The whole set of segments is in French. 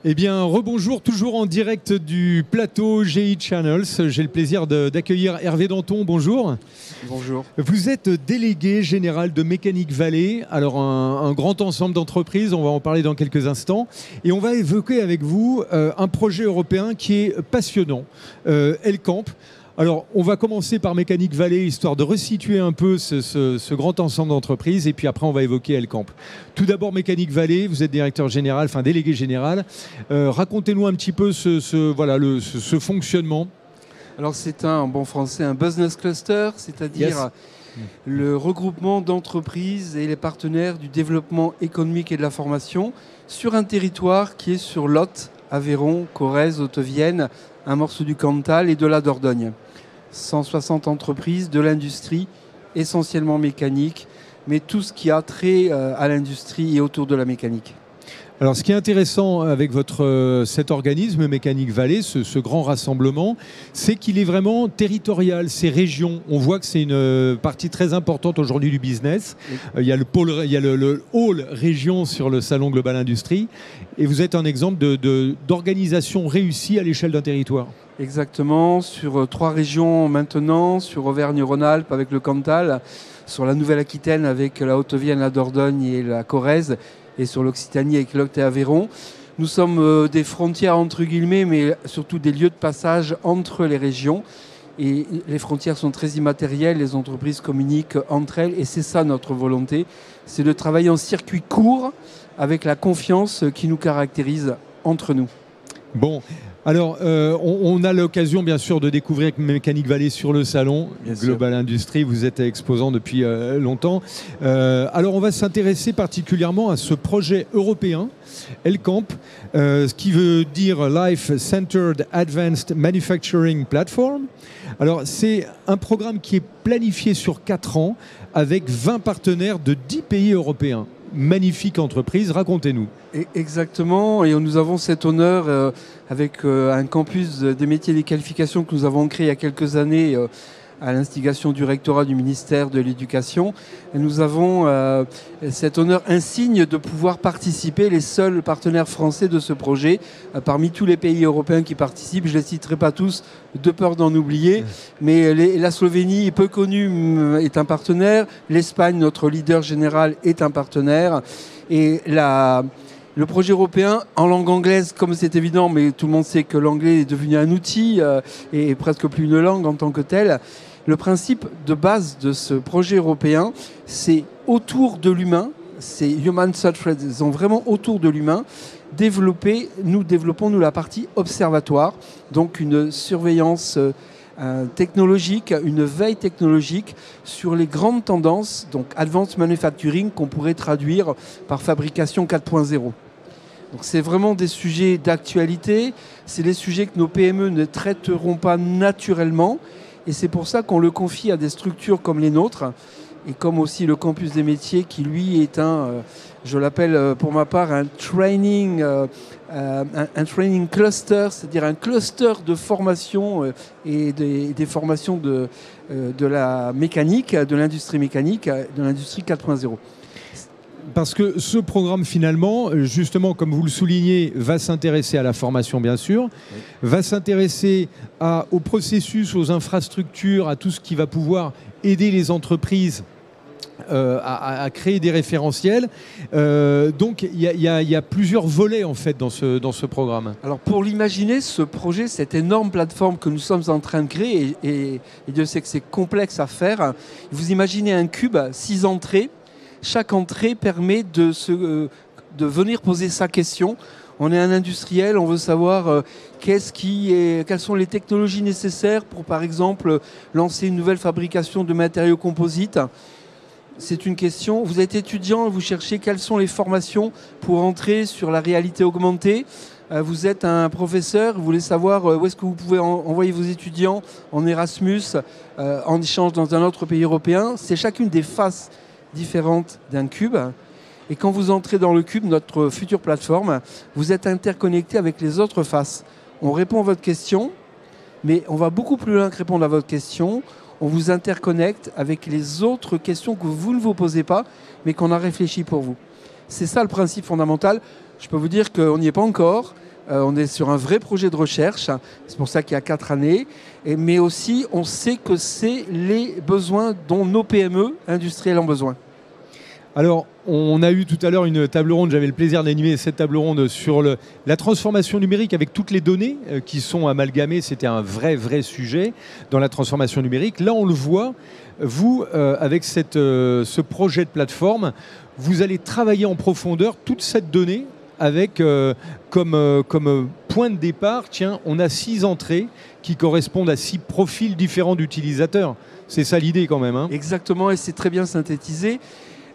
Eh bien, rebonjour, toujours en direct du plateau GI Channels. J'ai le plaisir d'accueillir Hervé Danton. Bonjour. Bonjour. Vous êtes délégué général de Mechanic Valley. Alors, un grand ensemble d'entreprises, on va en parler dans quelques instants. Et on va évoquer avec vous un projet européen qui est passionnant, Elcamp. Alors, on va commencer par Mechanic Valley, histoire de resituer un peu ce grand ensemble d'entreprises, et puis après, on va évoquer Elcamp. Tout d'abord, Mechanic Valley, vous êtes directeur général, enfin délégué général. Racontez-nous un petit peu ce fonctionnement. Alors, c'est en bon français un business cluster, c'est-à-dire le regroupement d'entreprises et les partenaires du développement économique et de la formation sur un territoire qui est sur Lot, Aveyron, Corrèze, Haute-Vienne, un morceau du Cantal et de la Dordogne. 160 entreprises de l'industrie, essentiellement mécanique, mais tout ce qui a trait à l'industrie et autour de la mécanique. Alors, ce qui est intéressant avec cet organisme Mechanic Valley, ce grand rassemblement, c'est qu'il est vraiment territorial, c'est région. On voit que c'est une partie très importante aujourd'hui du business. Oui. Il y a le hall région sur le Salon Global Industrie, et vous êtes un exemple d'organisation réussie à l'échelle d'un territoire. Exactement, sur 3 régions maintenant, sur Auvergne-Rhône-Alpes avec le Cantal, sur la Nouvelle-Aquitaine avec la Haute-Vienne, la Dordogne et la Corrèze, et sur l'Occitanie avec Lot et Aveyron. Nous sommes des frontières entre guillemets, mais surtout des lieux de passage entre les régions. Et les frontières sont très immatérielles, les entreprises communiquent entre elles, et c'est ça notre volonté, c'est de travailler en circuit court avec la confiance qui nous caractérise entre nous. Bon. Alors, on a l'occasion, bien sûr, de découvrir Mechanic Valley sur le salon Global Industrie. Vous êtes exposant depuis longtemps. Alors, on va s'intéresser particulièrement à ce projet européen, Elcamp, ce qui veut dire Life Centered Advanced Manufacturing Platform. Alors, c'est un programme qui est planifié sur 4 ans avec 20 partenaires de 10 pays européens. Magnifique entreprise, racontez-nous. Exactement, et nous avons cet honneur avec un campus des métiers et des qualifications que nous avons créé il y a quelques années à l'instigation du rectorat du ministère de l'Éducation. Et nous avons cet honneur insigne de pouvoir participer, les seuls partenaires français de ce projet, parmi tous les pays européens qui participent. Je ne les citerai pas tous, de peur d'en oublier, mais la Slovénie, peu connue, est un partenaire. L'Espagne, notre leader général, est un partenaire. Et le projet européen, en langue anglaise, comme c'est évident, mais tout le monde sait que l'anglais est devenu un outil et presque plus une langue en tant que telle. Le principe de base de ce projet européen, c'est autour de l'humain, c'est human-centered, ils sont vraiment autour de l'humain. Nous développons la partie observatoire, donc une surveillance technologique, une veille technologique sur les grandes tendances, donc advanced manufacturing, qu'on pourrait traduire par fabrication 4.0. Donc c'est vraiment des sujets d'actualité, c'est des sujets que nos PME ne traiteront pas naturellement, et c'est pour ça qu'on le confie à des structures comme les nôtres, et comme aussi le campus des métiers qui lui est je l'appelle pour ma part un training cluster, c'est-à-dire un cluster de formation et des formations de la mécanique, de l'industrie mécanique, de l'industrie 4.0. Parce que ce programme, finalement, justement, comme vous le soulignez, va s'intéresser à la formation, bien sûr, va s'intéresser au processus, aux infrastructures, à tout ce qui va pouvoir aider les entreprises à créer des référentiels. Donc, il y a plusieurs volets, en fait, dans ce programme. Alors, pour l'imaginer, ce projet, cette énorme plateforme que nous sommes en train de créer, et Dieu sait que c'est complexe à faire, vous imaginez un cube, 6 entrées. Chaque entrée permet de venir poser sa question. On est un industriel, on veut savoir quelles sont les technologies nécessaires pour, par exemple, lancer une nouvelle fabrication de matériaux composites. C'est une question. Vous êtes étudiant, vous cherchez quelles sont les formations pour entrer sur la réalité augmentée. Vous êtes un professeur, vous voulez savoir où est-ce que vous pouvez envoyer vos étudiants en Erasmus, en échange dans un autre pays européen. C'est chacune des faces différentes d'un cube. Et quand vous entrez dans le cube, notre future plateforme, vous êtes interconnecté avec les autres faces. On répond à votre question, mais on va beaucoup plus loin que répondre à votre question. On vous interconnecte avec les autres questions que vous ne vous posez pas, mais qu'on a réfléchi pour vous. C'est ça le principe fondamental. Je peux vous dire qu'on n'y est pas encore, On est sur un vrai projet de recherche. C'est pour ça qu'il y a 4 années. Mais aussi, on sait que c'est les besoins dont nos PME industrielles ont besoin. Alors, on a eu tout à l'heure une table ronde, j'avais le plaisir d'animer cette table ronde sur la transformation numérique avec toutes les données qui sont amalgamées. C'était un vrai sujet dans la transformation numérique. Là, on le voit, vous, avec ce projet de plateforme, vous allez travailler en profondeur toute cette donnée avec comme point de départ, tiens, on a 6 entrées qui correspondent à 6 profils différents d'utilisateurs. C'est ça l'idée quand même, hein. Exactement, et c'est très bien synthétisé.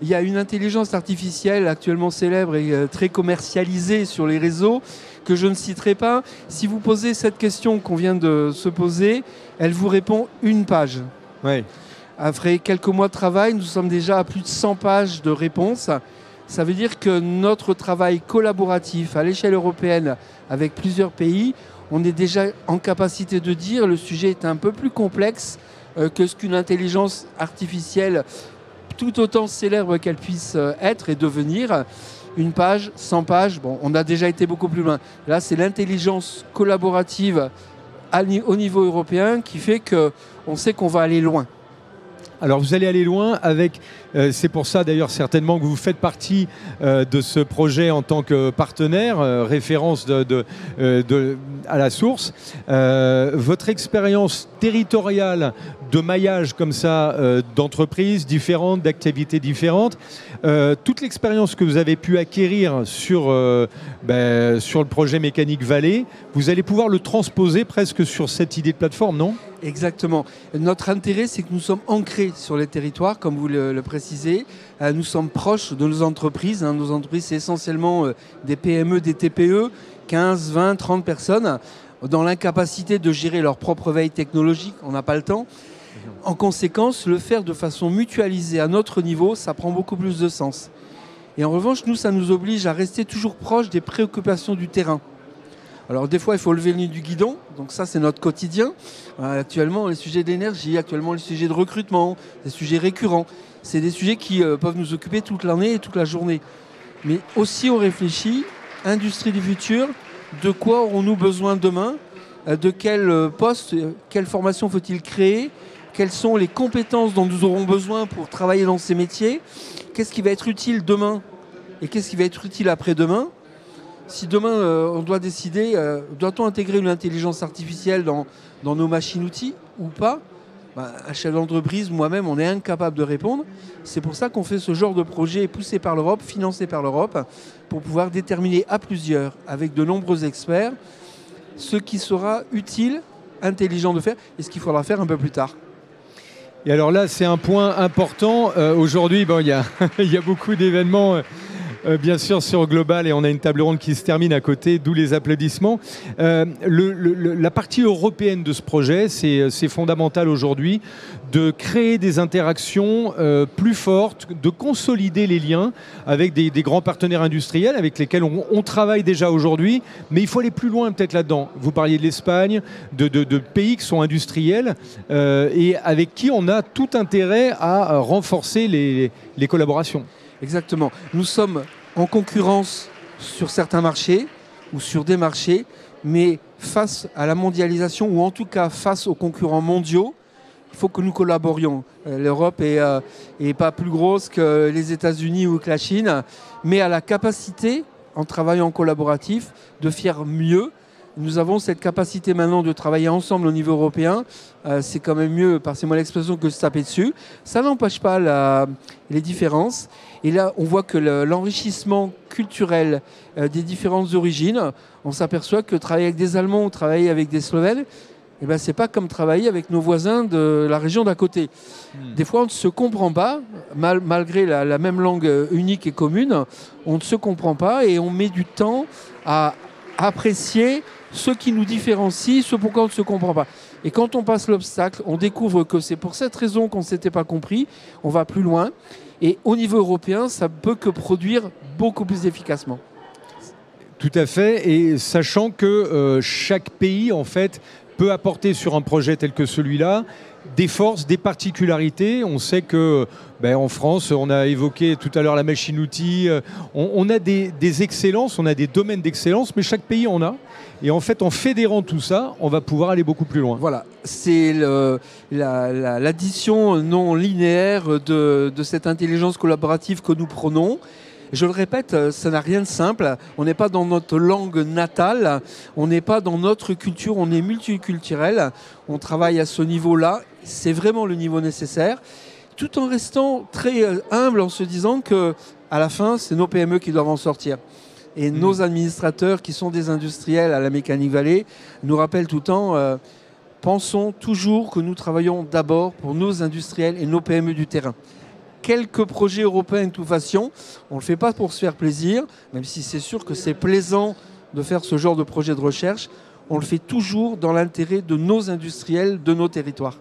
Il y a une intelligence artificielle actuellement célèbre et très commercialisée sur les réseaux que je ne citerai pas. Si vous posez cette question qu'on vient de se poser, elle vous répond une page. Ouais. Après quelques mois de travail, nous sommes déjà à plus de 100 pages de réponses. Ça veut dire que notre travail collaboratif à l'échelle européenne avec plusieurs pays, on est déjà en capacité de dire le sujet est un peu plus complexe que ce qu'une intelligence artificielle tout autant célèbre qu'elle puisse être et devenir. Une page, 100 pages, bon, on a déjà été beaucoup plus loin. Là, c'est l'intelligence collaborative au niveau européen qui fait qu'on sait qu'on va aller loin. Alors vous allez aller loin avec, c'est pour ça d'ailleurs certainement que vous faites partie de ce projet en tant que partenaire, référence à la source. Votre expérience territoriale de maillage comme ça d'entreprises différentes, d'activités différentes, toute l'expérience que vous avez pu acquérir sur le projet Mécanique Vallée, vous allez pouvoir le transposer presque sur cette idée de plateforme, non ? Exactement. Notre intérêt, c'est que nous sommes ancrés sur les territoires, comme vous le précisez. Nous sommes proches de nos entreprises. Nos entreprises, c'est essentiellement des PME, des TPE, 15, 20, 30 personnes, dans l'incapacité de gérer leur propre veille technologique. On n'a pas le temps. En conséquence, le faire de façon mutualisée à notre niveau, ça prend beaucoup plus de sens. Et en revanche, nous, ça nous oblige à rester toujours proche des préoccupations du terrain. Alors des fois, il faut lever le nez du guidon, donc ça c'est notre quotidien. Actuellement, les sujets d'énergie, actuellement les sujets de recrutement, les sujets récurrents, c'est des sujets qui peuvent nous occuper toute l'année et toute la journée. Mais aussi on réfléchit, industrie du futur, de quoi aurons-nous besoin demain, de quel poste, quelle formation faut-il créer, quelles sont les compétences dont nous aurons besoin pour travailler dans ces métiers, qu'est-ce qui va être utile demain et qu'est-ce qui va être utile après-demain. Si demain, on doit décider, doit-on intégrer une intelligence artificielle dans nos machines-outils ou pas ? Un chef d'entreprise, moi-même, on est incapable de répondre. C'est pour ça qu'on fait ce genre de projet poussé par l'Europe, financé par l'Europe, pour pouvoir déterminer à plusieurs, avec de nombreux experts, ce qui sera utile, intelligent de faire et ce qu'il faudra faire un peu plus tard. Et alors là, c'est un point important. Aujourd'hui, il y a beaucoup d'événements... bien sûr sur Global et on a une table ronde qui se termine à côté, d'où les applaudissements. La partie européenne de ce projet, c'est fondamental aujourd'hui de créer des interactions plus fortes, de consolider les liens avec des grands partenaires industriels avec lesquels on travaille déjà aujourd'hui, mais il faut aller plus loin peut-être là-dedans. Vous parliez de l'Espagne, de pays qui sont industriels et avec qui on a tout intérêt à renforcer les collaborations. Exactement. Nous sommes en concurrence sur certains marchés ou sur des marchés, mais face à la mondialisation ou en tout cas face aux concurrents mondiaux, il faut que nous collaborions. L'Europe est pas plus grosse que les États-Unis ou que la Chine, mais a la capacité, en travaillant en collaboratif, de faire mieux. Nous avons cette capacité maintenant de travailler ensemble au niveau européen. C'est quand même mieux, passez-moi l'expression, que de se taper dessus. Ça n'empêche pas les différences. Et là, on voit que l'enrichissement culturel des différentes origines, on s'aperçoit que travailler avec des Allemands ou travailler avec des Slovènes, c'est pas comme travailler avec nos voisins de la région d'à côté. Des fois, on ne se comprend pas, malgré la même langue unique et commune, on ne se comprend pas et on met du temps à apprécier ce qui nous différencie, ce pourquoi on ne se comprend pas. Et quand on passe l'obstacle, on découvre que c'est pour cette raison qu'on ne s'était pas compris, on va plus loin. Et au niveau européen, ça ne peut que produire beaucoup plus efficacement. Tout à fait, et sachant que chaque pays, en fait, peut apporter sur un projet tel que celui-là des forces, des particularités. On sait que en France, on a évoqué tout à l'heure la machine-outil, on a des excellences, on a des domaines d'excellence, mais chaque pays en a. Et en fait, en fédérant tout ça, on va pouvoir aller beaucoup plus loin. Voilà, c'est l'addition non linéaire de cette intelligence collaborative que nous prenons. Je le répète, ça n'a rien de simple. On n'est pas dans notre langue natale, on n'est pas dans notre culture, on est multiculturel. On travaille à ce niveau-là, c'est vraiment le niveau nécessaire, tout en restant très humble en se disant qu'à la fin, c'est nos PME qui doivent en sortir. Et nos administrateurs, qui sont des industriels à la Mechanic Valley, nous rappellent tout le temps, pensons toujours que nous travaillons d'abord pour nos industriels et nos PME du terrain. Quelques projets européens que nous fassions, on ne le fait pas pour se faire plaisir, même si c'est sûr que c'est plaisant de faire ce genre de projet de recherche, on le fait toujours dans l'intérêt de nos industriels, de nos territoires.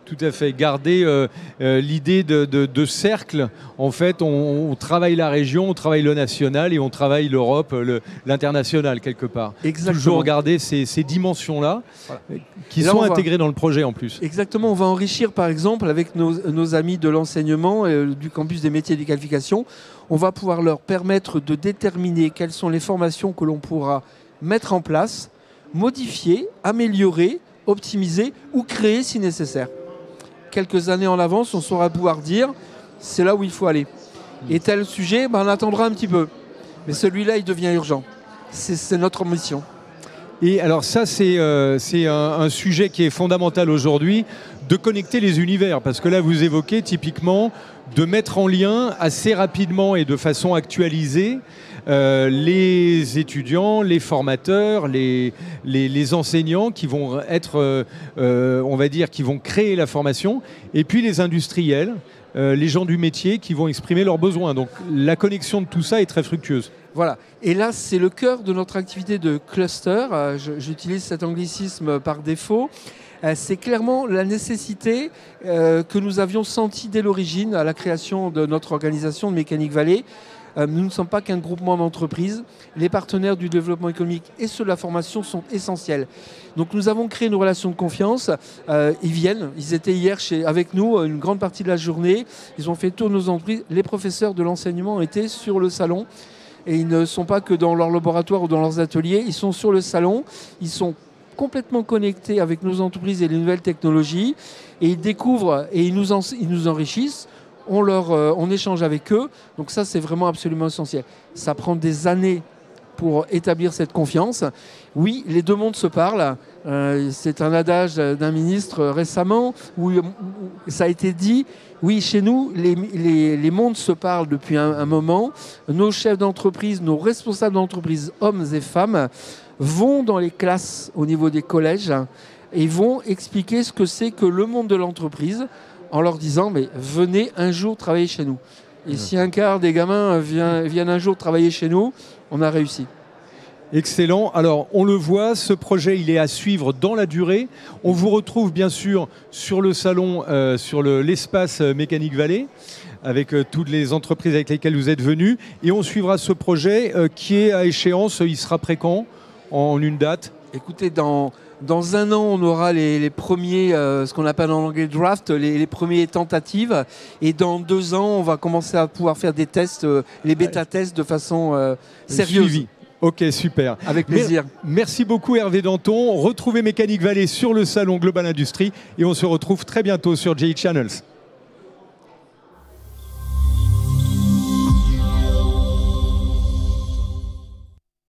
Tout à fait. Garder l'idée de cercle. En fait, on travaille la région, on travaille le national et on travaille l'Europe, l'international quelque part. Exactement. Toujours garder ces dimensions-là qui sont intégrées dans le projet en plus. Exactement. On va enrichir par exemple avec nos amis de l'enseignement du campus des métiers et des qualifications. On va pouvoir leur permettre de déterminer quelles sont les formations que l'on pourra mettre en place, modifier, améliorer, optimiser ou créer si nécessaire. Quelques années en avance, on saura pouvoir dire c'est là où il faut aller. Et tel sujet, on attendra un petit peu. Mais celui-là, il devient urgent. C'est notre mission. Et alors ça, c'est un sujet qui est fondamental aujourd'hui, de connecter les univers. Parce que là, vous évoquez typiquement de mettre en lien assez rapidement et de façon actualisée les étudiants, les formateurs, les enseignants qui vont être, on va dire, qui vont créer la formation, et puis les industriels, les gens du métier qui vont exprimer leurs besoins. Donc la connexion de tout ça est très fructueuse. Voilà. Et là, c'est le cœur de notre activité de cluster. J'utilise cet anglicisme par défaut. C'est clairement la nécessité que nous avions sentie dès l'origine à la création de notre organisation de Mechanic Valley. Nous ne sommes pas qu'un groupement d'entreprises. Les partenaires du développement économique et ceux de la formation sont essentiels. Donc nous avons créé une relation de confiance. Ils viennent, ils étaient hier avec nous une grande partie de la journée. Ils ont fait tour de nos entreprises. Les professeurs de l'enseignement étaient sur le salon. Et ils ne sont pas que dans leur laboratoire ou dans leurs ateliers. Ils sont sur le salon. Ils sont complètement connectés avec nos entreprises et les nouvelles technologies. Et ils découvrent et ils nous enrichissent. On échange avec eux, donc ça c'est vraiment absolument essentiel. Ça prend des années pour établir cette confiance. Oui, les deux mondes se parlent. C'est un adage d'un ministre récemment où ça a été dit. Oui, chez nous, les mondes se parlent depuis un moment. Nos chefs d'entreprise, nos responsables d'entreprise, hommes et femmes, vont dans les classes au niveau des collèges et vont expliquer ce que c'est que le monde de l'entreprise, en leur disant, mais venez un jour travailler chez nous. Et si un quart des gamins viennent un jour travailler chez nous, on a réussi. Excellent. Alors, on le voit, ce projet, il est à suivre dans la durée. On vous retrouve bien sûr sur le salon, sur l'espace Mechanic Valley, avec toutes les entreprises avec lesquelles vous êtes venus. Et on suivra ce projet qui est à échéance. Il sera prêt quand? En une date? Écoutez, dans un an, on aura les premiers, ce qu'on appelle en anglais draft, les premières tentatives. Et dans 2 ans, on va commencer à pouvoir faire des tests, les bêta-tests de façon sérieuse. Suivi. Ok, super. Avec plaisir. Merci beaucoup Hervé Danton. Retrouvez Mechanic Valley sur le salon Global Industrie et on se retrouve très bientôt sur GE Channels.